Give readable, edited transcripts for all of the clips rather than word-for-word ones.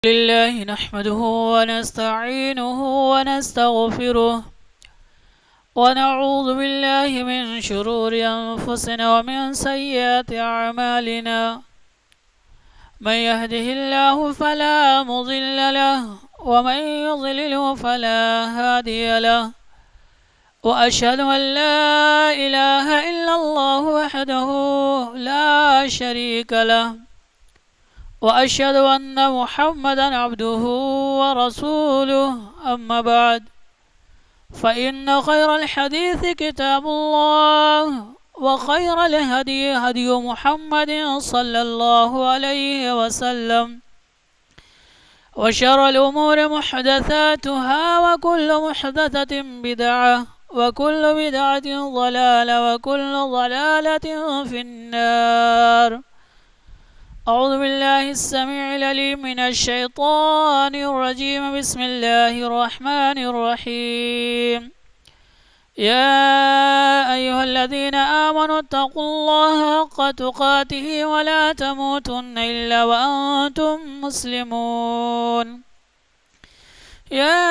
لله نحمده ونستعينه ونستغفره ونعوذ بالله من شرور أنفسنا ومن سيئات أعمالنا من يهده الله فلا مضل له ومن يضلله فلا هادي له وأشهد أن لا إله إلا الله وحده لا شريك له وأشهد أن محمدا عبده ورسوله أما بعد فإن خير الحديث كتاب الله وخير الهدي هدي محمد صلى الله عليه وسلم وشر الأمور محدثاتها وكل محدثة بدعة وكل بدعة ضلالة وكل ضلالة في النار. أعوذ بالله السميع العليم من الشيطان الرجيم. بسم الله الرحمن الرحيم. يا أيها الذين آمنوا اتقوا الله حق تقاته ولا تموتن إلا وأنتم مسلمون. يا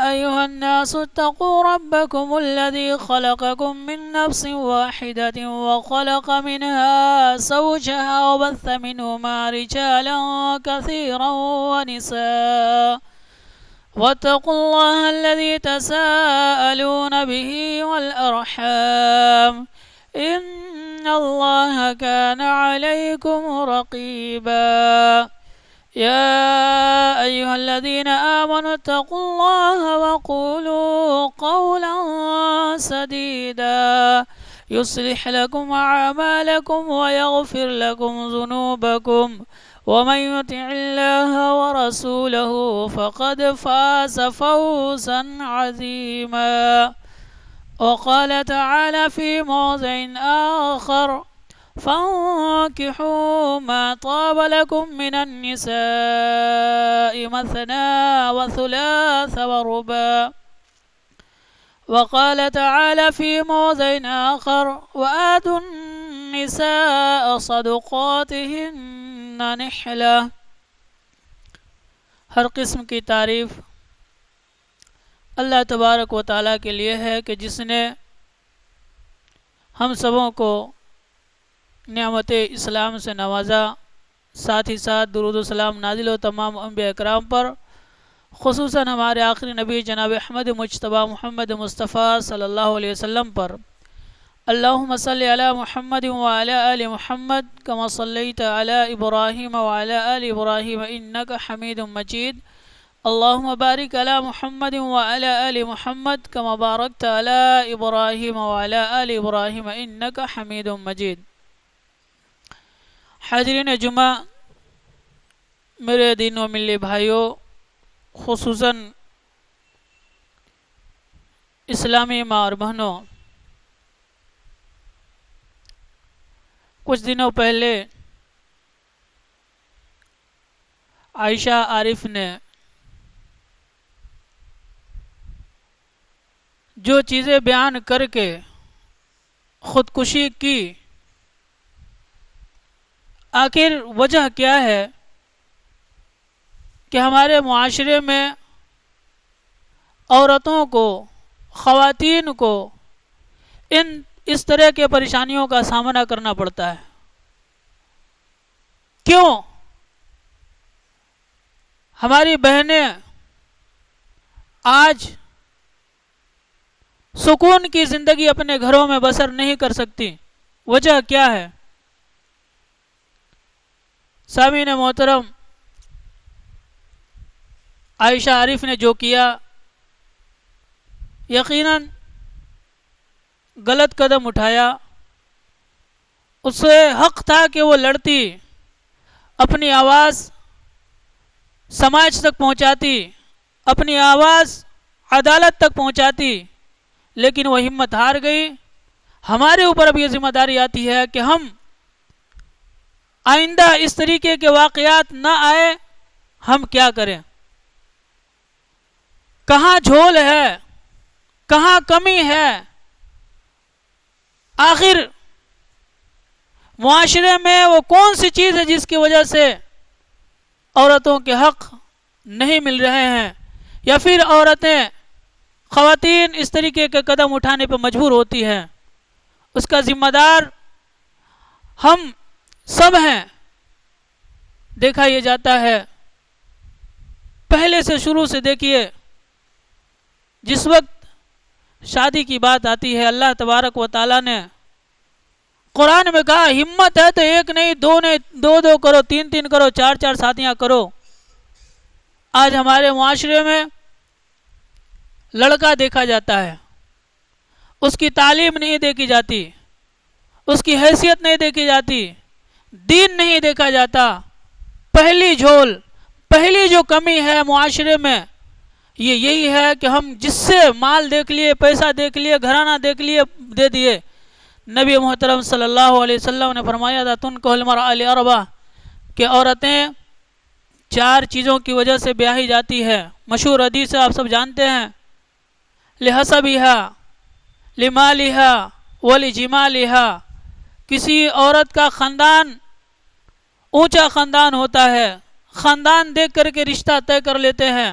أيها الناس اتقوا ربكم الذي خلقكم من نفس واحدة وخلق منها زوجها وبث منهما رجالا كثيرا ونساء واتقوا الله الذي تساءلون به والأرحام إن الله كان عليكم رقيبا. يا أيها الذين آمنوا اتقوا الله وقولوا قولا سديدا يصلح لكم أعمالكم ويغفر لكم ذنوبكم ومن يطع الله ورسوله فقد فاز فوزا عظيما. وقال تعالى في موضع آخر: فانكحوا ما طاب لكم من النساء مثنى وثلاث ورباع. وقال تعالى في موضع آخر: وآتوا النساء صدقاتهن نحلة. ہر قسم کی تعریف اللہ تبارک و تعالیٰ کے لیے ہے کہ جس نے ہم سبوں کو نعمت اسلام سے نوازا، ساتھ ہی ساتھ درود و سلام نازل ہو تمام انبیاء اکرام پر، خصوصاً ہمارے آخری نبی جناب احمد مجتبی محمد مصطفیٰ صلی اللہ علیہ وسلم پر۔ اللہم صلی علی محمد وعلی آل محمد کما صلیت علی ابراہیم وعلی آل ابراہیم انک حمید مجید۔ اللہم بارک علی محمد وعلی آل محمد کما بارکت علی ابراہیم وعلی آل ابراہیم انک حمید مجید۔ حاضرین جمعہ، میرے دین و ملی بھائیوں، خصوصاً اسلامی ماں اور بہنوں، کچھ دنوں پہلے عائشہ عارف نے جو چیزیں بیان کر کے خودکشی کی، آخر وجہ کیا ہے کہ ہمارے معاشرے میں عورتوں کو، خواتین کو اس طرح کے پریشانیوں کا سامنا کرنا پڑتا ہے؟ کیوں ہماری بہنیں آج سکون کی زندگی اپنے گھروں میں بسر نہیں کر سکتی؟ وجہ کیا ہے؟ سامعین محترم، عائشہ عارف نے جو کیا یقیناً غلط قدم اٹھایا۔ اسے حق تھا کہ وہ لڑتی، اپنی آواز سماج تک پہنچاتی، اپنی آواز عدالت تک پہنچاتی، لیکن وہ ہمت ہار گئی۔ ہمارے اوپر اب یہ ذمہ داری آتی ہے کہ ہم آئندہ اس طریقے کے واقعات نہ آئے، ہم کیا کریں؟ کہاں جھول ہے، کہاں کمی ہے؟ آخر معاشرے میں وہ کون سی چیز ہے جس کی وجہ سے عورتوں کے حق نہیں مل رہے ہیں، یا پھر عورتیں خواتین اس طریقے کے قدم اٹھانے پہ مجبور ہوتی ہیں، اس کا ذمہ دار ہم سب ہیں۔ دیکھا یہ جاتا ہے، پہلے سے شروع سے دیکھیے، جس وقت شادی کی بات آتی ہے اللہ تبارک و تعالیٰ نے قرآن میں کہا ہمت ہے تو ایک نہیں، دو نہیں، دو کرو، تین کرو، چار شادیاں کرو۔ آج ہمارے معاشرے میں لڑکا دیکھا جاتا ہے، اس کی تعلیم نہیں دیکھی جاتی، اس کی حیثیت نہیں دیکھی جاتی، دین نہیں دیکھا جاتا۔ پہلی جھول، پہلی جو کمی ہے معاشرے میں یہ یہی ہے کہ ہم جس سے مال دیکھ لیے، پیسہ دیکھ لیے، گھرانہ دیکھ لیے، دے دیے۔ نبی محترم صلی اللہ علیہ وسلم نے فرمایا تھا تنکح المرأة لأربع، کہ عورتیں 4 چیزوں کی وجہ سے بیاہی جاتی ہے۔ مشہور حدیث آپ سب جانتے ہیں، لحسبها، لمالها، ولجمالها۔ کسی عورت کا خاندان اونچا خاندان ہوتا ہے، خاندان دیکھ کر کے رشتہ طے کر لیتے ہیں۔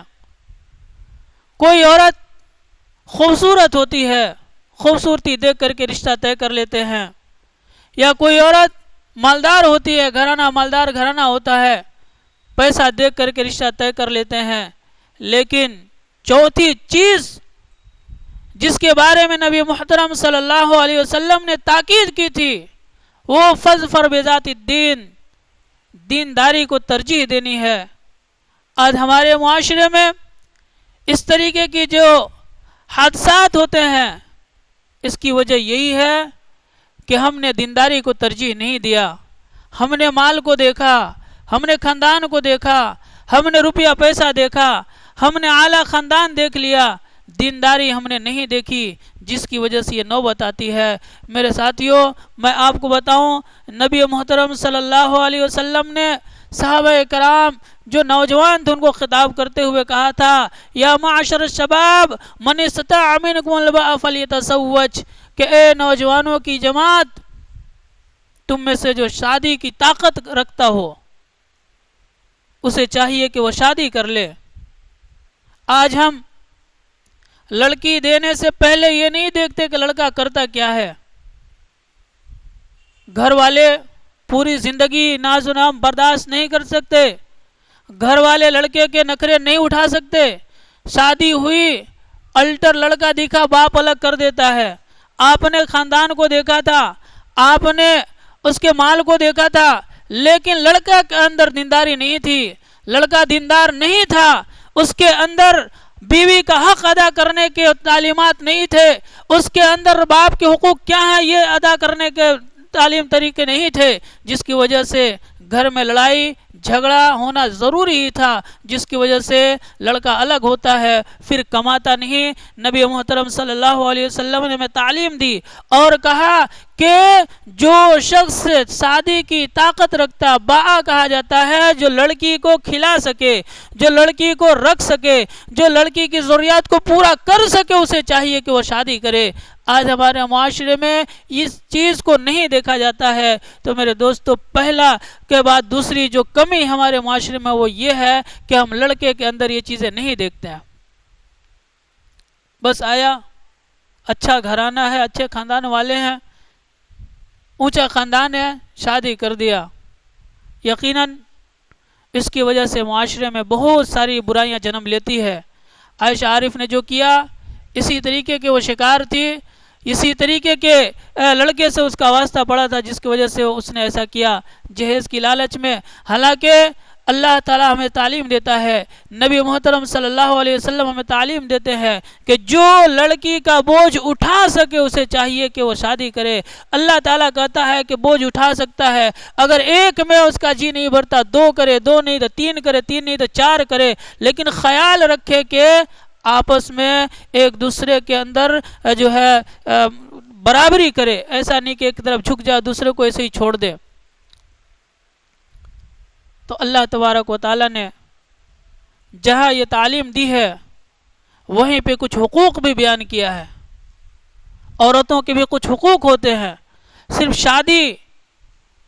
کوئی عورت خوبصورت ہوتی ہے، خوبصورتی دیکھ کر کے رشتہ طے کر لیتے ہیں، یا کوئی عورت مالدار ہوتی ہے، گھرانہ مالدار گھرانہ ہوتا ہے، پیسہ دیکھ کر کے رشتہ طے کر لیتے ہیں۔ لیکن چوتھی چیز جس کے بارے میں نبی محترم صلی اللہ علیہ وسلم نے تاکید کی تھی وہ فاظفر بذات الدین، دینداری کو ترجیح دینی ہے۔ آج ہمارے معاشرے میں اس طریقے کی جو حادثات ہوتے ہیں اس کی وجہ یہی ہے کہ ہم نے دینداری کو ترجیح نہیں دیا، ہم نے مال کو دیکھا، ہم نے خاندان کو دیکھا، ہم نے روپیہ پیسہ دیکھا، ہم نے اعلیٰ خاندان دیکھ لیا، دینداری ہم نے نہیں دیکھی، جس کی وجہ سے یہ نوبت آتی ہے۔ میرے ساتھیوں، میں آپ کو بتاؤں، نبی محترم صلی اللہ علیہ وسلم نے صحابہ کرام جو نوجوان تھے ان کو خطاب کرتے ہوئے کہا تھا یا معاشر الشباب من استطاع منکم الباء فلیتزوج، کہ اے نوجوانوں کی جماعت، تم میں سے جو شادی کی طاقت رکھتا ہو اسے چاہیے کہ وہ شادی کر لے۔ آج ہم لڑکی دینے سے پہلے یہ نہیں دیکھتے کہ لڑکا کرتا کیا ہے۔ گھر والے پوری زندگی ناز و نام برداشت نہیں کر سکتے، گھر والے لڑکے کے نخرے نہیں اٹھا سکتے۔ شادی ہوئی، الٹر لڑکا دکھا، باپ الگ کر دیتا ہے۔ آپ نے خاندان کو دیکھا تھا، آپ نے اس کے مال کو دیکھا تھا، لیکن لڑکا کے اندر دینداری نہیں تھی، لڑکا دیندار نہیں تھا، اس کے اندر بیوی کا حق ادا کرنے کے تعلیمات نہیں تھے، اس کے اندر باپ کے حقوق کیا ہیں یہ ادا کرنے کے تعلیم طریقے نہیں تھے، جس کی وجہ سے گھر میں لڑائی جھگڑا ہونا ضروری ہی تھا، جس کی وجہ سے لڑکا الگ ہوتا ہے، پھر کماتا نہیں۔ نبی محترم صلی اللہ علیہ وسلم نے ہمیں تعلیم دی اور کہا کہ جو شخص شادی کی طاقت رکھتا، باء کہا جاتا ہے، جو لڑکی کو کھلا سکے، جو لڑکی کو رکھ سکے، جو لڑکی کی ضروریات کو پورا کر سکے، اسے چاہیے کہ وہ شادی کرے۔ آج ہمارے معاشرے میں اس چیز کو نہیں دیکھا جاتا ہے۔ تو میرے دوستو، پہلا کے بعد دوسری جو کمی ہمارے معاشرے میں وہ یہ ہے کہ ہم لڑکے کے اندر یہ چیزیں نہیں دیکھتے ہیں۔ بس آیا، اچھا گھرانہ ہے، اچھے خاندان والے ہیں، اونچا خاندان ہے، شادی کر دیا۔ یقیناً اس کی وجہ سے معاشرے میں بہت ساری برائیاں جنم لیتی ہے۔ عائشہ عارف نے جو کیا اسی طریقے کے وہ شکار تھی، اسی طریقے کے لڑکے سے اس کا واسطہ پڑا تھا، جس کی وجہ سے اس نے ایسا کیا جہیز کی لالچ میں۔ حالانکہ اللہ تعالی ہمیں تعلیم دیتا ہے، نبی محترم صلی اللہ علیہ وسلم ہمیں تعلیم دیتے ہیں کہ جو لڑکی کا بوجھ اٹھا سکے اسے چاہیے کہ وہ شادی کرے۔ اللہ تعالیٰ کہتا ہے کہ بوجھ اٹھا سکتا ہے، اگر ایک میں اس کا جی نہیں بھرتا 2 کرے، 2 نہیں تو 3 کرے، 3 نہیں تو 4 کرے، لیکن خیال رکھے کہ آپس میں ایک دوسرے کے اندر جو ہے برابری کرے، ایسا نہیں کہ ایک طرف جھک جائے دوسرے کو ایسے ہی چھوڑ دے۔ تو اللہ تبارک و تعالیٰ نے جہاں یہ تعلیم دی ہے وہیں پہ کچھ حقوق بھی بیان کیا ہے، عورتوں کے بھی کچھ حقوق ہوتے ہیں۔ صرف شادی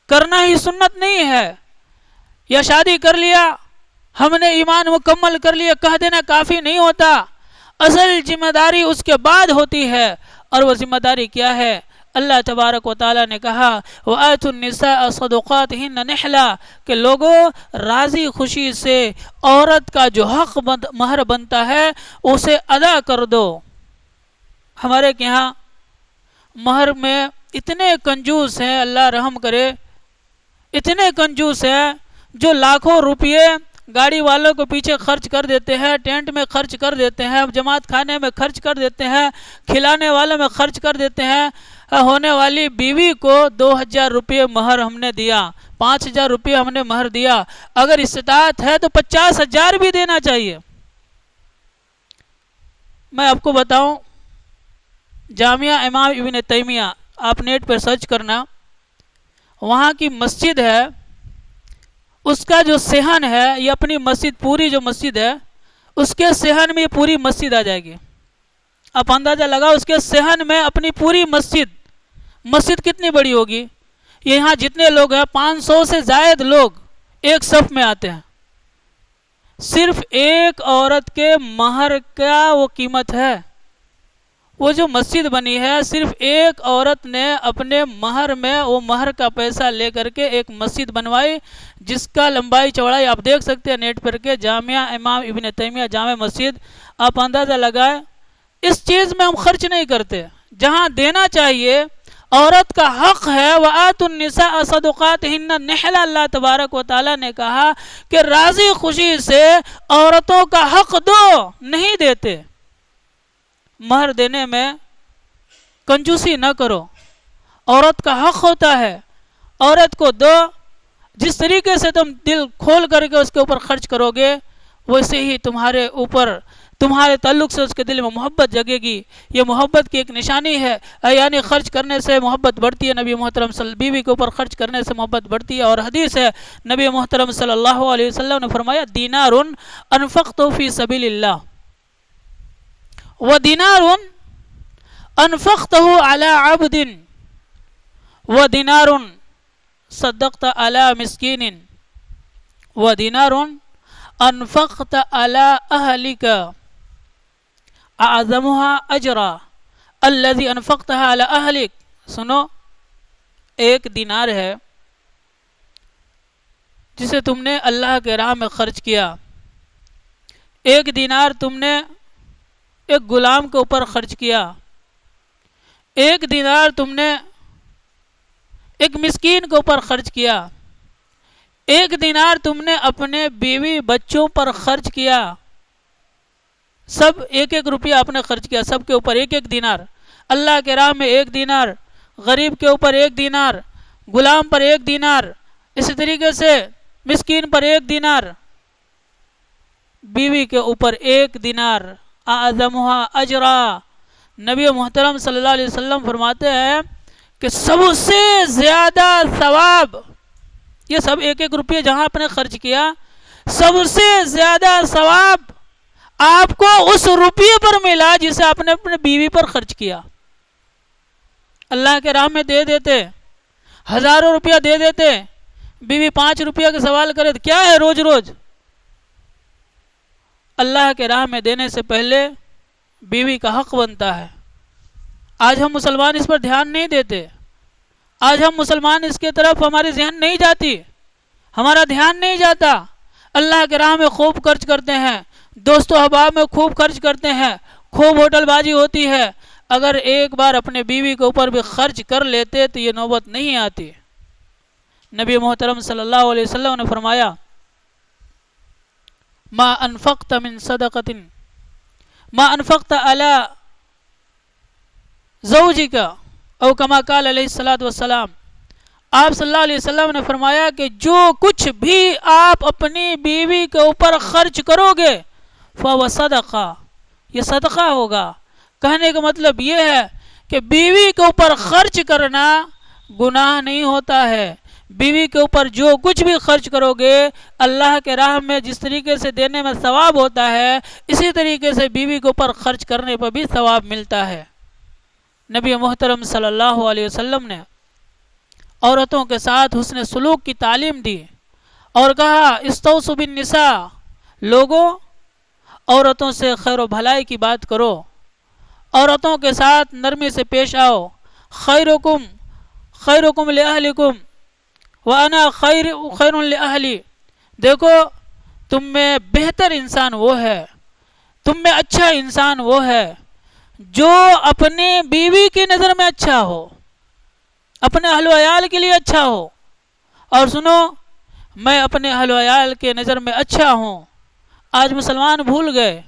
کرنا ہی سنت نہیں ہے، یا شادی کر لیا ہم نے ایمان مکمل کر لیا کہہ دینا کافی نہیں ہوتا، اصل ذمہ داری اس کے بعد ہوتی ہے۔ اور وہ ذمہ داری کیا ہے؟ اللہ تبارک و تعالیٰ نے کہا وَآتُوا النِّسَاءَ صَدُقَاتِهِنَّ نِحْلًا، کہ لوگوں راضی خوشی سے عورت کا جو حق مہر بنتا ہے اسے ادا کر دو۔ ہمارے یہاں مہر میں اتنے کنجوس ہیں، اللہ رحم کرے، اتنے کنجوس ہیں جو لاکھوں روپئے گاڑی والوں کو پیچھے خرچ کر دیتے ہیں، ٹینٹ میں خرچ کر دیتے ہیں، جماعت خانے میں خرچ کر دیتے ہیں، کھلانے والوں میں خرچ کر دیتے ہیں۔ ہونے والی بیوی کو 2000 روپئے مہر ہم نے دیا، 5000 روپئے ہم نے مہر دیا، اگر استطاعت ہے تو 50,000 بھی دینا چاہیے۔ میں آپ کو بتاؤں، جامعہ امام ابن تیمیہ، آپ نیٹ پر سرچ کرنا، وہاں کی مسجد ہے، اس کا جو صحن ہے، یہ اپنی مسجد پوری جو مسجد ہے اس کے صحن میں پوری مسجد آ جائے گی۔ آپ اندازہ لگاؤ اس کے صحن میں اپنی پوری مسجد کتنی بڑی ہوگی؟ یہاں جتنے لوگ ہیں 500 سے زائد لوگ ایک صف میں آتے ہیں، صرف ایک عورت کے مہر کا وہ قیمت ہے۔ وہ جو مسجد بنی ہے صرف ایک عورت نے اپنے مہر میں وہ مہر کا پیسہ لے کر کے ایک مسجد بنوائی، جس کا لمبائی چوڑائی آپ دیکھ سکتے ہیں نیٹ پر کے جامعہ امام ابن تیمیہ جامع مسجد۔ آپ اندازہ لگائیں، اس چیز میں ہم خرچ نہیں کرتے جہاں دینا چاہیے۔ عورت کا حق ہے وَآتُوا النِّسَاءَ صَدُقَاتِهِنَّ نِحْلًا، اللہ تبارک و تعالیٰ نے کہا کہ راضی خوشی سے عورتوں کا حق دو، نہیں دیتے۔ مہر دینے میں کنجوسی نہ کرو، عورت کا حق ہوتا ہے، عورت کو دو۔ جس طریقے سے تم دل کھول کر کے اس کے اوپر خرچ کرو گے ویسے ہی تمہارے اوپر، تمہارے تعلق سے اس کے دل میں محبت جگے گی۔ یہ محبت کی ایک نشانی ہے، یعنی خرچ کرنے سے محبت بڑھتی ہے۔ نبی محترم بیوی کے اوپر خرچ کرنے سے محبت بڑھتی ہے، اور حدیث ہے نبی محترم صلی اللہ علیہ وسلم نے فرمایا دینار انفقته فی سبیل اللہ ودینار انفقته علی عبد ودینار صدقت علی مسکین ودینار انفقت علی اہلک اعظمها اجرا الذي انفقتها على اہلک۔ سنو، ایک دینار ہے جسے تم نے اللہ کے راہ میں خرچ کیا، ایک دینار تم نے ایک غلام کے اوپر خرچ کیا، ایک دینار تم نے ایک مسکین کے اوپر خرچ کیا، ایک دینار تم نے اپنے بیوی بچوں پر خرچ کیا، سب ایک ایک روپیہ آپ نے خرچ کیا، سب کے اوپر ایک ایک دینار، اللہ کے راہ میں ایک دینار، غریب کے اوپر ایک دینار، غلام پر ایک دینار، اسی طریقے سے مسکین پر ایک دینار، بیوی کے اوپر ایک دینار، اعظمها اجرا۔ نبی محترم صلی اللہ علیہ وسلم فرماتے ہیں کہ سب سے زیادہ ثواب، یہ سب ایک ایک روپیہ جہاں آپ نے خرچ کیا، سب سے زیادہ ثواب آپ کو اس روپیے پر ملا جسے آپ نے اپنے بیوی پر خرچ کیا۔ اللہ کے راہ میں دے دیتے، ہزاروں روپیہ دے دیتے، بیوی 5 روپیہ کا سوال کرے تو کیا ہے روز روز؟ اللہ کے راہ میں دینے سے پہلے بیوی کا حق بنتا ہے۔ آج ہم مسلمان اس پر دھیان نہیں دیتے، آج ہم مسلمان اس کے طرف ہماری ذہن نہیں جاتی، ہمارا دھیان نہیں جاتا۔ اللہ کے راہ میں خوب خرچ کرتے ہیں، دوست و احباب میں خوب خرچ کرتے ہیں، خوب ہوٹل بازی ہوتی ہے۔ اگر ایک بار اپنے بیوی کے اوپر بھی خرچ کر لیتے تو یہ نوبت نہیں آتی۔ نبی محترم صلی اللہ علیہ وسلم نے فرمایا ما انفقت من صدقۃ ما انفقت علی زوجک او کما قال علیہ الصلوۃ والسلام، آپ صلی اللہ علیہ وسلم نے فرمایا کہ جو کچھ بھی آپ اپنی بیوی کے اوپر خرچ کرو گے فَهُوَ صدقہ، یہ صدقہ ہوگا۔ کہنے کا مطلب یہ ہے کہ بیوی کے اوپر خرچ کرنا گناہ نہیں ہوتا ہے۔ بیوی کے اوپر جو کچھ بھی خرچ کرو گے اللہ کے راہ میں جس طریقے سے دینے میں ثواب ہوتا ہے، اسی طریقے سے بیوی کے اوپر خرچ کرنے پر بھی ثواب ملتا ہے۔ نبی محترم صلی اللہ علیہ وسلم نے عورتوں کے ساتھ حسن سلوک کی تعلیم دی اور کہا استوصوا بالنساء لوگوں عورتوں سے خیر و بھلائی کی بات کرو، عورتوں کے ساتھ نرمی سے پیش آؤ. خیرکم خیرکم لأہلکم وانا خیر لأہلی. دیکھو تم میں بہتر انسان وہ ہے، تم میں اچھا انسان وہ ہے جو اپنی بیوی کی نظر میں اچھا ہو، اپنے اہل و عیال کے لیے اچھا ہو. اور سنو، میں اپنے اہل و عیال کے نظر میں اچھا ہوں. آج مسلمان بھول گئے،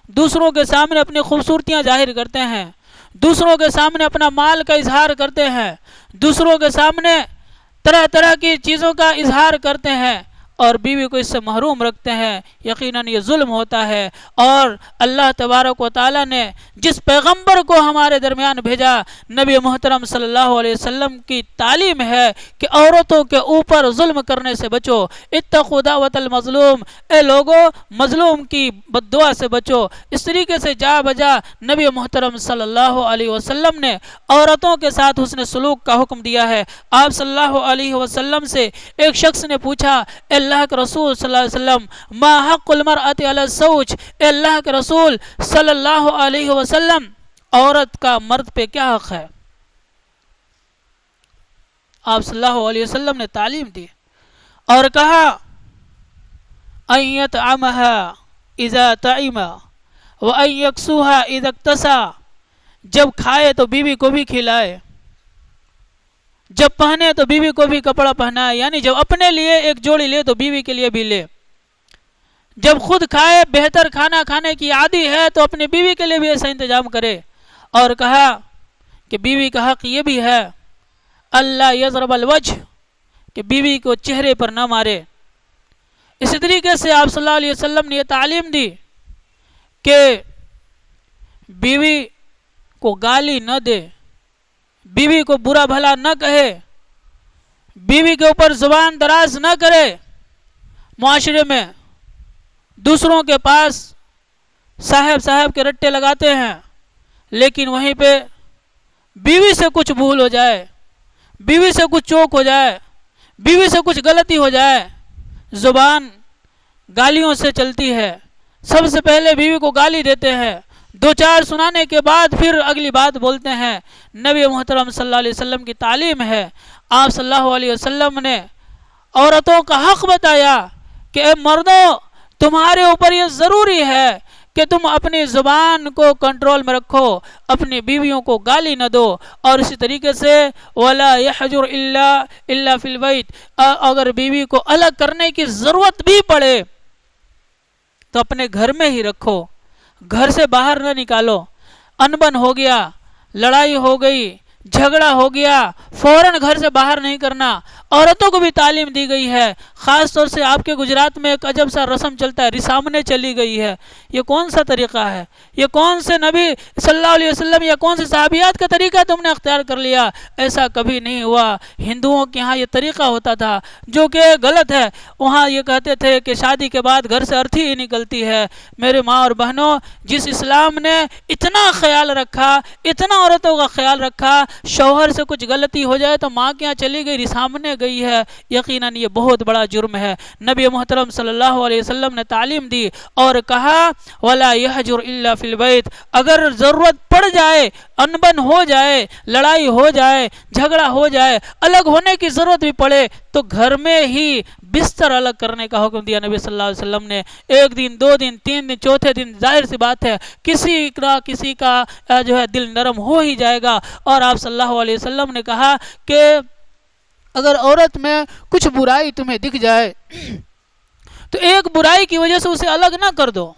دوسروں کے سامنے اپنی خوبصورتیاں ظاہر کرتے ہیں، دوسروں کے سامنے اپنا مال کا اظہار کرتے ہیں، دوسروں کے سامنے طرح طرح کی چیزوں کا اظہار کرتے ہیں اور بیوی کو اس سے محروم رکھتے ہیں. یقیناً یہ ظلم ہوتا ہے. اور اللہ تبارک و تعالیٰ نے جس پیغمبر کو ہمارے درمیان بھیجا، نبی محترم صلی اللہ علیہ وسلم کی تعلیم ہے کہ عورتوں کے اوپر ظلم کرنے سے بچو. اتقوا دعوت المظلوم، اے لوگو مظلوم کی بد دعا سے بچو. اس طریقے سے جا بجا نبی محترم صلی اللہ علیہ وسلم نے عورتوں کے ساتھ حسن سلوک کا حکم دیا ہے. آپ صلی اللہ علیہ وسلم سے ایک شخص نے پوچھا، اے اللہ کے رسول صلی اللہ علیہ وسلم، ما حق المرأۃ علی الزوج، اے اللہ کے رسول صلی اللہ علیہ وسلم، عورت کا مرد پہ کیا حق ہے؟ آپ صلی اللہ علیہ وسلم نے تعلیم دی اور کہا، ان یطعمها اذا طعم وان یکسوها اذا اکتسا. جب کھائے تو بیوی کو بھی کھلائے، جب پہنے تو بیوی کو بھی کپڑا پہنائے. یعنی جب اپنے لیے ایک جوڑی لے تو بیوی کے لیے بھی لے. جب خود کھائے، بہتر کھانا کھانے کی عادی ہے تو اپنی بیوی کے لیے بھی ایسا انتظام کرے. اور کہا کہ بیوی کا حق یہ بھی ہے اللہ یضرب الوجہ، کہ بیوی کو چہرے پر نہ مارے. اسی طریقے سے آپ صلی اللہ علیہ وسلم نے یہ تعلیم دی کہ بیوی کو گالی نہ دے، بیوی کو برا بھلا نہ کہے، بیوی کے اوپر زبان دراز نہ کرے. معاشرے میں دوسروں کے پاس صاحب کے رٹے لگاتے ہیں، لیکن وہیں پہ بیوی سے کچھ بھول ہو جائے، بیوی سے کچھ چوک ہو جائے، بیوی سے کچھ غلطی ہو جائے، زبان گالیوں سے چلتی ہے. سب سے پہلے بیوی کو گالی دیتے ہیں، دو چار سنانے کے بعد پھر اگلی بات بولتے ہیں. نبی محترم صلی اللہ علیہ وسلم کی تعلیم ہے. آپ صلی اللہ علیہ وسلم نے عورتوں کا حق بتایا کہ اے مردوں، تمہارے اوپر یہ ضروری ہے کہ تم اپنی زبان کو کنٹرول میں رکھو، اپنی بیویوں کو گالی نہ دو. اور اسی طریقے سے وَلَا يَحْجُرْ إِلَّا فِي الْبَيْتِ، اگر بیوی کو الگ کرنے کی ضرورت بھی پڑے تو اپنے گھر میں ہی رکھو، گھر سے باہر نہ نکالو. انبن ہو گیا، لڑائی ہو گئی، جھگڑا ہو گیا، فوراً گھر سے باہر نہیں کرنا. عورتوں کو بھی تعلیم دی گئی ہے. خاص طور سے آپ کے گجرات میں ایک عجب سا رسم چلتا ہے، رسامنے چلی گئی ہے. یہ کون سا طریقہ ہے؟ یہ کون سے نبی صلی اللہ علیہ وسلم یا کون سے صحابیات کا طریقہ تم نے اختیار کر لیا؟ ایسا کبھی نہیں ہوا. ہندوؤں کے ہاں یہ طریقہ ہوتا تھا جو کہ غلط ہے. وہاں یہ کہتے تھے کہ شادی کے بعد گھر سے ارتھی ہی نکلتی ہے. میرے ماں اور بہنوں، جس اسلام نے اتنا خیال رکھا، اتنا عورتوں کا خیال رکھا، شوہر سے کچھ غلطی ہو جائے تو ماں کے یہاں چلی گئی، رسامنے گئی ہے، یقیناً یہ بہت بڑا جرم ہے. نبی محترم صلی اللہ علیہ وسلم نے تعلیم دی اور کہا وَلَا يَحْجُرْ إِلَّا فِي الْبَيْتِ، اگر ضرورت پڑ جائے، انبن ہو جائے، لڑائی ہو جائے، جھگڑا ہو جائے، الگ ہونے کی ضرورت بھی پڑے تو گھر میں ہی بستر الگ کرنے کا حکم دیا نبی صلی اللہ علیہ وسلم نے. ایک دن، دو دن، تین دن، چوتھے دن ظاہر سی بات ہے کسی کا جو ہے دل نرم ہو ہی جائے گا. اور آپ صلی اللہ علیہ وسلم نے کہا کہ اگر عورت میں کچھ برائی تمہیں دکھ جائے تو ایک برائی کی وجہ سے اسے الگ نہ کر دو،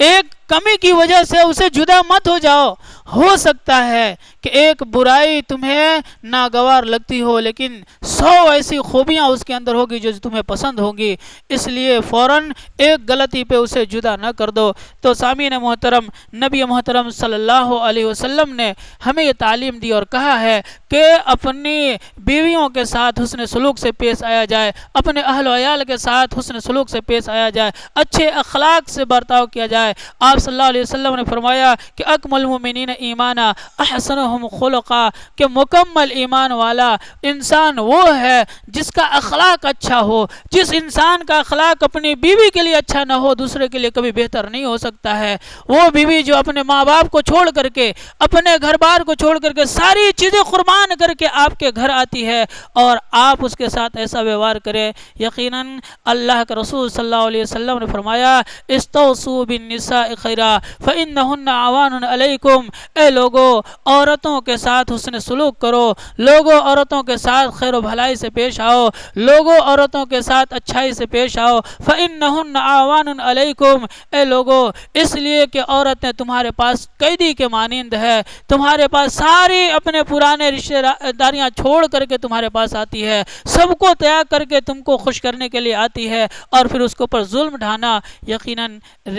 ایک کمی کی وجہ سے اسے جدا مت ہو جاؤ. ہو سکتا ہے کہ ایک برائی تمہیں ناگوار لگتی ہو لیکن 100 ایسی خوبیاں اس کے اندر ہوگی جو تمہیں پسند ہوگی، اس لیے فوراً ایک غلطی پہ اسے جدا نہ کر دو. تو سامعین محترم، نبی محترم صلی اللہ علیہ وسلم نے ہمیں یہ تعلیم دی اور کہا ہے کہ اپنی بیویوں کے ساتھ حسن سلوک سے پیش آیا جائے، اپنے اہل و عیال کے ساتھ حسن سلوک سے پیش آیا جائے، اچھے اخلاق سے برتاؤ کیا جائے. آپ صلی اللہ علیہ وسلم نے فرمایا کہ اکمل المؤمنین ایمانا احسنہم خلقا، کہ مکمل ایمان والا انسان وہ ہے جس کا اخلاق اچھا ہو. جس انسان کا اخلاق اپنی بیوی کے لیے اچھا نہ ہو دوسرے کے لیے کبھی بہتر نہیں ہو سکتا ہے. وہ بیوی جو اپنے ماں باپ کو چھوڑ کر کے، اپنے گھر بار کو چھوڑ کر کے، ساری چیزیں قربان کر کے آپ کے گھر آتی ہے اور آپ اس کے ساتھ ایسا ویوہار کریں، یقیناً اللہ کے رسول صلی اللہ علیہ وسلم نے فرمایا استوصوا بالنساء خیرا فإنہن عوان علیکم. اے لوگو عورتوں کے ساتھ حسن سلوک کرو، لوگوں عورتوں کے ساتھ خیر و بھلائی سے پیش آؤ، لوگوں عورتوں کے ساتھ اچھائی سے پیش آؤ. فإنہن عوان علیکم، اے لوگو اس لیے کہ عورتیں تمہارے پاس قیدی کے مانند ہے، تمہارے پاس ساری اپنے پرانے رشتہ داریاں چھوڑ کر کے تمہارے پاس آتی ہے، سب کو تیاگ کر کے تم کو خوش کرنے کے لیے آتی ہے، اور پھر اس کے اوپر ظلم ڈھانا یقیناً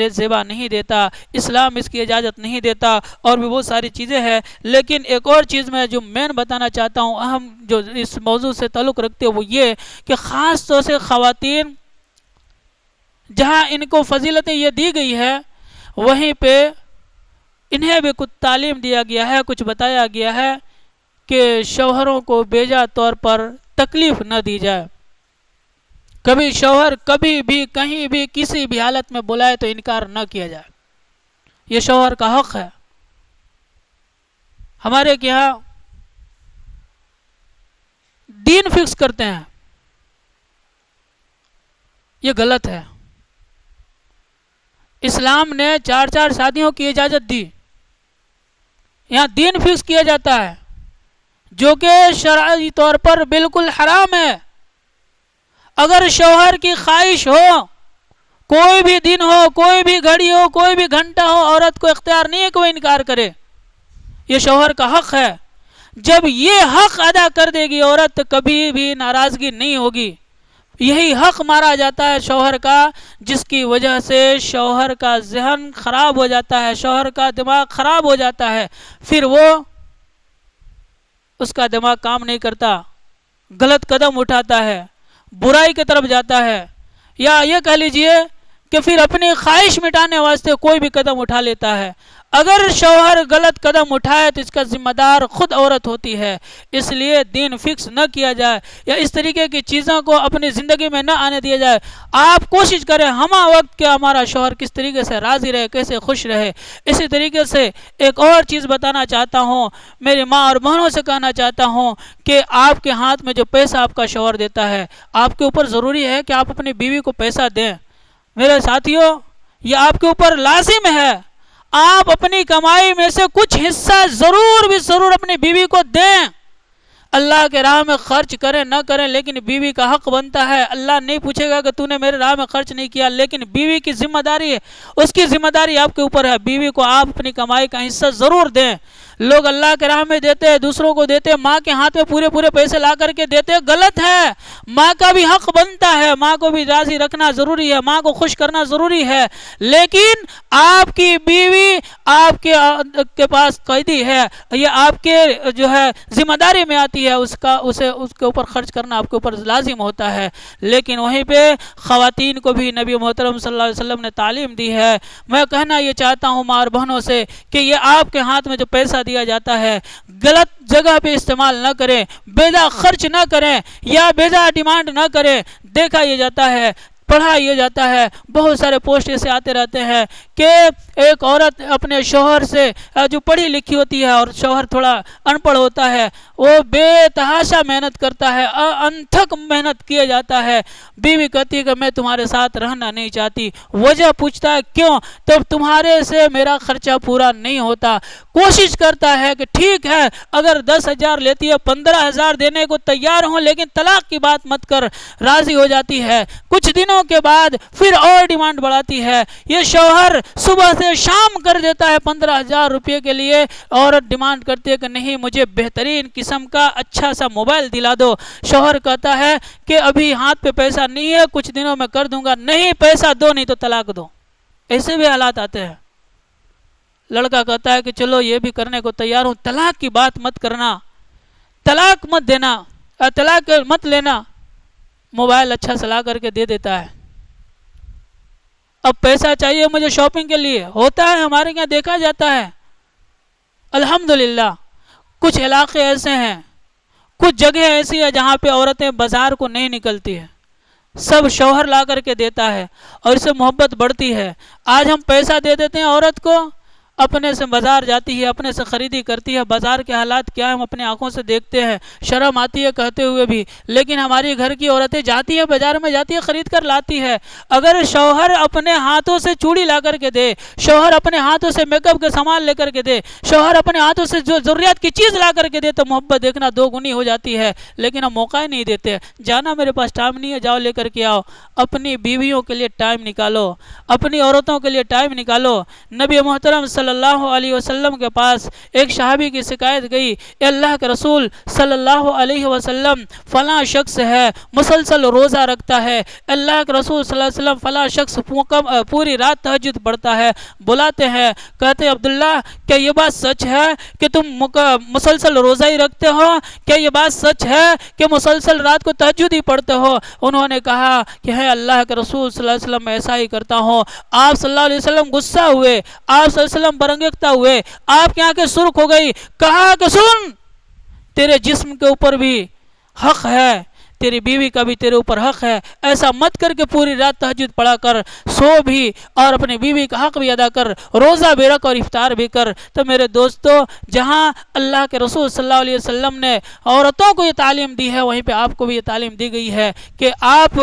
زیبا نہیں دیتا، اسلام اس کی اجازت نہیں دیتا. اور بھی بہت ساری چیزیں ہیں، لیکن ایک اور چیز میں جو مین بتانا چاہتا ہوں، اہم جو اس موضوع سے تعلق رکھتے وہ یہ کہ خاص طور سے خواتین جہاں ان کو فضیلتیں یہ دی گئی ہے وہیں پہ انہیں بھی کچھ تعلیم دیا گیا ہے، کچھ بتایا گیا ہے کہ شوہروں کو بیجا طور پر تکلیف نہ دی جائے. کبھی شوہر کبھی بھی کہیں بھی کسی بھی حالت میں بلائے تو انکار نہ کیا جائے، یہ شوہر کا حق ہے. ہمارے یہاں دین فکس کرتے ہیں، یہ غلط ہے. اسلام نے 4 شادیوں کی اجازت دی، یہاں دین فکس کیا جاتا ہے جو کہ شرعی طور پر بالکل حرام ہے. اگر شوہر کی خواہش ہو، کوئی بھی دن ہو، کوئی بھی گھڑی ہو، کوئی بھی گھنٹہ ہو، عورت کو اختیار نہیں ہے کہ وہ انکار کرے، یہ شوہر کا حق ہے. جب یہ حق ادا کر دے گی عورت تو کبھی بھی ناراضگی نہیں ہوگی. یہی حق مارا جاتا ہے شوہر کا، جس کی وجہ سے شوہر کا ذہن خراب ہو جاتا ہے، شوہر کا دماغ خراب ہو جاتا ہے، پھر وہ اس کا دماغ کام نہیں کرتا، غلط قدم اٹھاتا ہے، برائی کی طرف جاتا ہے، یا یہ کہہ لیجئے کہ پھر اپنی خواہش مٹانے واسطے کوئی بھی قدم اٹھا لیتا ہے. اگر شوہر غلط قدم اٹھائے تو اس کا ذمہ دار خود عورت ہوتی ہے. اس لیے دین فکس نہ کیا جائے یا اس طریقے کی چیزوں کو اپنی زندگی میں نہ آنے دیا جائے. آپ کوشش کریں ہمہ وقت کہ ہمارا شوہر کس طریقے سے راضی رہے، کیسے خوش رہے. اسی طریقے سے ایک اور چیز بتانا چاہتا ہوں، میری ماں اور بہنوں سے کہنا چاہتا ہوں کہ آپ کے ہاتھ میں جو پیسہ آپ کا شوہر دیتا ہے، آپ کے اوپر ضروری ہے کہ آپ اپنی بیوی کو پیسہ دیں. میرے ساتھیوں، یہ آپ کے اوپر لازم ہے، آپ اپنی کمائی میں سے کچھ حصہ ضرور اپنی بیوی کو دیں. اللہ کے راہ میں خرچ کریں نہ کریں، لیکن بیوی کا حق بنتا ہے. اللہ نہیں پوچھے گا کہ تو نے میرے راہ میں خرچ نہیں کیا، لیکن بیوی کی ذمہ داری ہے، اس کی ذمہ داری آپ کے اوپر ہے. بیوی کو آپ اپنی کمائی کا حصہ ضرور دیں. لوگ اللہ کے راہ میں دیتے ہیں، دوسروں کو دیتے ہیں، ماں کے ہاتھ میں پورے پیسے لا کر کے دیتے، غلط ہے. ماں کا بھی حق بنتا ہے، ماں کو بھی راضی رکھنا ضروری ہے، ماں کو خوش کرنا ضروری ہے. لیکن آپ کی بیوی آپ کے پاس قیدی ہے، یہ آپ کے جو ہے ذمہ داری میں آتی ہے، اس کے اوپر خرچ کرنا آپ کے اوپر لازم ہوتا ہے. لیکن وہیں پہ خواتین کو بھی نبی محترم صلی اللہ علیہ وسلم نے تعلیم دی ہے. میں کہنا یہ چاہتا ہوں ماں اور بہنوں سے کہ یہ آپ کے ہاتھ میں جو پیسہ دیا جاتا ہے غلط جگہ پہ استعمال نہ کریں، بیجا خرچ نہ کریں یا بیجا ڈیمانڈ نہ کریں. دیکھا یہ جاتا ہے، پڑھا یہ جاتا ہے، بہت سارے پوسٹ ایسے آتے رہتے ہیں کہ ایک عورت اپنے شوہر سے جو پڑھی لکھی ہوتی ہے اور شوہر تھوڑا ان پڑھ ہوتا ہے، وہ بے تحاشا محنت کرتا ہے، انتھک محنت کیا جاتا ہے. بیوی کہتی ہے کہ میں تمہارے ساتھ رہنا نہیں چاہتی. وجہ پوچھتا ہے کیوں؟ تو تمہارے سے میرا خرچہ پورا نہیں ہوتا. کوشش کرتا ہے کہ ٹھیک ہے اگر 10,000 لیتی ہے 15,000 دینے کو تیار ہوں، لیکن طلاق کی بات مت کر. راضی ہو جاتی ہے. کچھ دنوں کے بعد پھر اور ڈیمانڈ بڑھاتی ہے. یہ شوہر صبح سے شام کر دیتا ہے 15,000 روپے کے لیے. عورت ڈیمانڈ کرتی ہے کہ نہیں مجھے بہترین قسم کا اچھا سا موبائل دلا دو. شوہر کہتا ہے کہ ابھی ہاتھ پہ پیسہ نہیں ہے، کچھ دنوں میں کر دوں گا. نہیں پیسہ دو نہیں تو طلاق دو. ایسے بھی حالات آتے ہیں. لڑکا کہتا ہے کہ چلو یہ بھی کرنے کو تیار ہوں، طلاق کی بات مت کرنا، طلاق مت دینا، طلاق مت لینا. موبائل اچھا سلا کر کے دے دیتا ہے. اب پیسہ چاہیے مجھے شاپنگ کے لیے، ہوتا ہے ہمارے یہاں دیکھا جاتا ہے الحمدللہ۔ کچھ علاقے ایسے ہیں، کچھ جگہ ایسی ہے جہاں پہ عورتیں بازار کو نہیں نکلتی ہیں، سب شوہر لا کر کے دیتا ہے اور اس سے محبت بڑھتی ہے۔ آج ہم پیسہ دے دیتے ہیں عورت کو، اپنے سے بازار جاتی ہے، اپنے سے خریدی کرتی ہے، بازار کے حالات کیا ہے ہم اپنے آنکھوں سے دیکھتے ہیں، شرم آتی ہے کہتے ہوئے بھی، لیکن ہماری گھر کی عورتیں جاتی ہیں بازار میں، جاتی ہے خرید کر لاتی ہے۔ اگر شوہر اپنے ہاتھوں سے چوڑی لا کر کے دے، شوہر اپنے ہاتھوں سے میک اپ کے سامان لے کر کے دے، شوہر اپنے ہاتھوں سے جو ضروریات کی چیز لا کر کے دے تو محبت دیکھنا دو گنی ہو جاتی ہے، لیکن ہم موقع ہی نہیں دیتے۔ جانا میرے پاس ٹائم نہیں ہے، جاؤ لے کر کے آؤ۔ اپنی بیویوں کے لیے ٹائم نکالو، اپنی عورتوں کے لیے ٹائم نکالو۔ نبی محترم صلی اللہ علیہ وسلم کے پاس ایک صحابی کی شکایت گئی، اے اللہ کے رسول صلی اللہ علیہ وسلم، فلاں شخص ہے مسلسل روزہ رکھتا ہے، اللہ کے رسول صلی اللہ علیہ وسلم فلاں شخص پوری رات تہجد پڑھتا ہے، بلاتے ہیں، کہتے عبداللہ کیا یہ بات سچ ہے کہ تم مسلسل روزہ ہی رکھتے ہو؟ کیا یہ بات سچ ہے کہ مسلسل رات کو تہجد ہی پڑھتے ہو؟ انہوں نے کہا کہ ہے اللہ کے رسول صلی اللہ علیہ وسلم میں ایسا ہی کرتا ہوں۔ آپ صلی اللہ علیہ وسلم غصہ ہوئے، آپ صلی اللہ علیہ وسلم برنگیختہ ہوئے، آپ کی آنکھیں سرخ ہو گئی، کہا کہ سن، تیرے جسم کے اوپر بھی حق ہے، تیری بیوی کا بھی تیرے اوپر حق ہے، ایسا مت کر کے پوری رات تہجد پڑھا کر، سو بھی اور اپنی بیوی کا حق بھی ادا کر، روزہ بھی رکھ اور افطار بھی کر۔ تو میرے دوستو، جہاں اللہ کے رسول صلی اللہ علیہ وسلم نے عورتوں کو یہ تعلیم دی ہے، وہیں پہ آپ کو بھی یہ تعلیم دی گئی ہے کہ آپ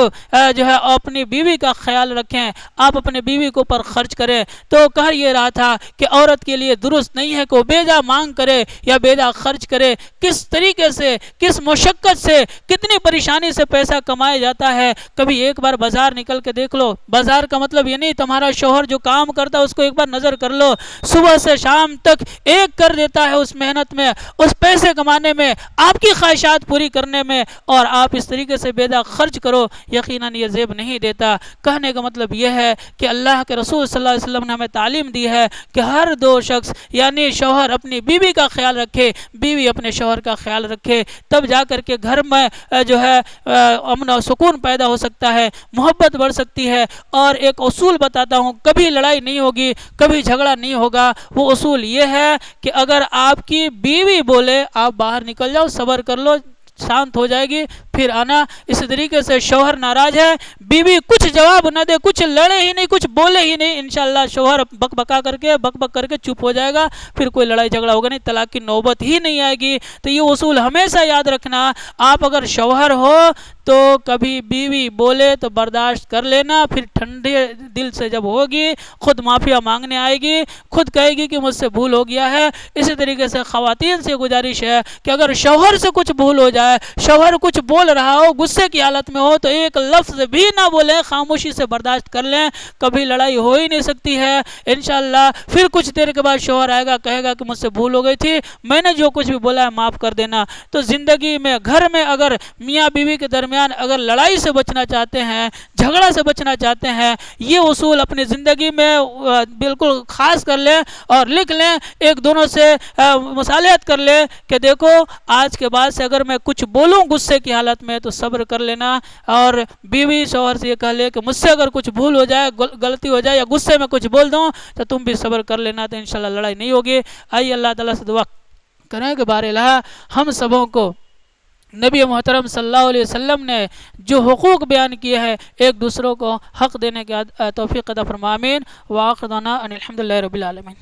جو ہے اپنی بیوی کا خیال رکھیں، آپ اپنے بیوی کے اوپر خرچ کریں۔ تو کہہ یہ رہا تھا کہ عورت کے لیے درست نہیں ہے کہ وہ بے جا مانگ کرے یا بے جا خرچ کرے، کس طریقے سے، کس مشقت سے، کتنی پریشانی سے پیسہ کمایا جاتا ہے۔ کبھی ایک بار بازار نکل کے دیکھ لو، بازار کا مطلب یہ نہیں تمہارا شوہر جو کام کرتا ہے اس کو ایک بار نظر کر لو، صبح سے شام تک ایک کر دیتا ہے اس محنت میں، اس پیسے کمانے میں، آپ کی خواہشات پوری کرنے میں، اور آپ اس طریقے سے بے جا خرچ کرو، یقیناً یہ زیب نہیں دیتا۔ کہنے کا مطلب یہ ہے کہ اللہ کے رسول صلی اللہ علیہ وسلم نے ہمیں تعلیم دی ہے کہ ہر دو شخص یعنی شوہر اپنی بیوی کا خیال رکھے، بیوی اپنے شوہر کا خیال رکھے، تب جا کر کے گھر میں جو ہے امن و سکون پیدا ہو سکتا ہے، محبت بڑھ سکتی ہے۔ اور ایک اصول بتاتا ہوں، کبھی لڑائی نہیں ہوگی، کبھی جھگڑا نہیں ہوگا۔ وہ اصول یہ ہے کہ اگر آپ کی بیوی بولے آپ باہر نکل جاؤ، صبر کر لو، شانت ہو جائے گی، پھر آنا۔ اسی طریقے سے شوہر ناراض ہے، بیوی کچھ جواب نہ دے، کچھ لڑے ہی نہیں، کچھ بولے ہی نہیں، انشاءاللہ شوہر بک بکا کر کے بک بک کر کے چپ ہو جائے گا، پھر کوئی لڑائی جھگڑا ہوگا نہیں، طلاق کی نوبت ہی نہیں آئے گی۔ تو یہ اصول ہمیشہ یاد رکھنا، آپ اگر شوہر ہو تو کبھی بیوی بولے تو برداشت کر لینا، پھر ٹھنڈے دل سے جب ہوگی خود معافیا مانگنے آئے گی، خود کہے گی کہ مجھ سے بھول ہو گیا ہے۔ اسی طریقے سے خواتین سے گزارش ہے کہ اگر شوہر سے کچھ بھول ہو جائے، شوہر کچھ بول رہا ہو، غصے کی حالت میں ہو، تو ایک لفظ بھی نہ بولیں، خاموشی سے برداشت کر لیں، کبھی لڑائی ہو ہی نہیں سکتی ہے انشاءاللہ۔ پھر کچھ دیر کے بعد شوہر آئے گا، کہے گا کہ مجھ سے بھول ہو گئی تھی، میں نے جو کچھ بھی بولا ہے معاف کر دینا۔ تو زندگی میں، گھر میں اگر میاں بیوی کے درمیان اگر لڑائی سے بچنا چاہتے ہیں، جھگڑا سے بچنا چاہتے ہیں، یہ اصول اپنی زندگی میں بالکل خاص کر لیں اور لکھ لیں، ایک دونوں سے مصالحت کر لیں کہ دیکھو آج کے بعد سے اگر میں کچھ بولوں غصے کی حالت میں تو صبر کر لینا، اور بیوی شوہر سے یہ کہہ لے کہ مجھ سے اگر کچھ بھول ہو جائے، غلطی ہو جائے یا غصے میں کچھ بول دوں تو تم بھی صبر کر لینا، تو انشاءاللہ لڑائی نہیں ہوگی۔ آئیے اللہ تعالیٰ سے دعا کریں کہ بار الہ ہم سبوں کو نبی محترم صلی اللہ علیہ وسلم نے جو حقوق بیان کیے ہیں ایک دوسروں کو حق دینے کے توفیق عطا فرمائے، آمین۔ وآخر دعوانا ان الحمدللہ رب العالمین۔